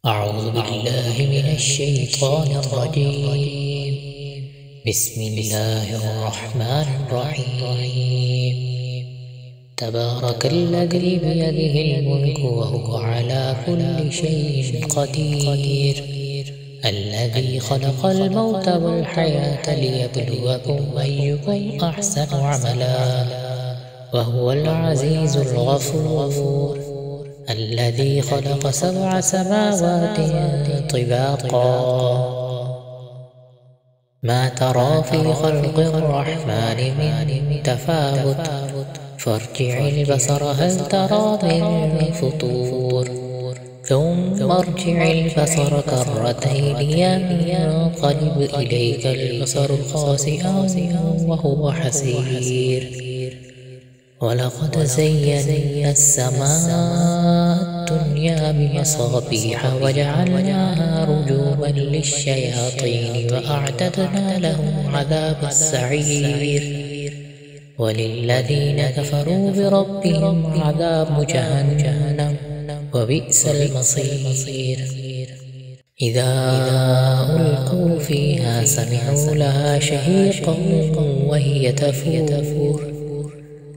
أعوذ بالله من الشيطان الرجيم. بسم الله الرحمن الرحيم. تبارك الذي بيده الملك وهو على كل شيء قدير، الذي خلق الموت والحياة ليبلوكم أيكم أحسن عملا، وهو العزيز الغفور، الذي خلق 7 سماوات طباقا، ما ترى في خلق الرحمن من تفاوت، فارجع البصر هل ترى من فطور، ثم ارجع البصر كرتين ينقلب إليك البصر خاسئا وهو حسير. ولقد زينا السماء الدنيا بمصابيح وجعلناها رجوما للشياطين وأعتدنا لهم عذاب السعير. وللذين كفروا بربهم عذاب جهنم وبئس المصير. إذا ألقوا فيها سمعوا لها شهيقا وهي تفور،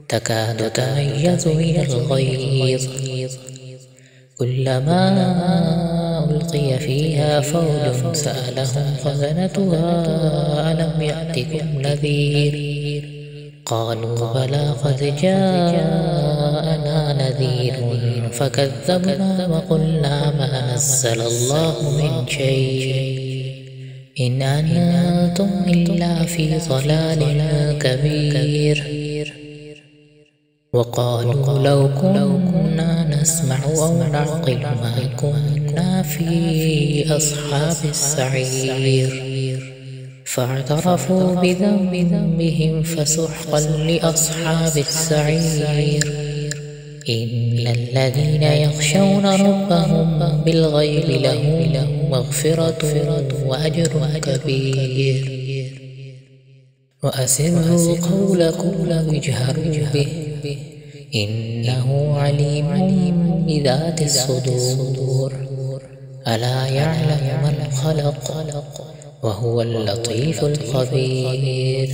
تكاد تميز من الغيظ، كلما ألقي فيها فوج سألهم خزنتها ألم يأتكم نذير، قالوا بلى قد جاءنا نذير فكذبنا وقلنا ما نزل الله من شيء إن أنتم إلا في ضلال كبير. وقالوا لو كنا نسمع أو نعقل ما كنا في أصحاب السعير، فاعترفوا بذنبهم فسحقا لأصحاب السعير. إن الذين يخشون ربهم بالغيب لهم مغفرة وأجر كبير. وأسروا قولكم أو اجهروا به إنه عليم بذات الصدور. ألا يعلم من خلق وهو اللطيف الخبير.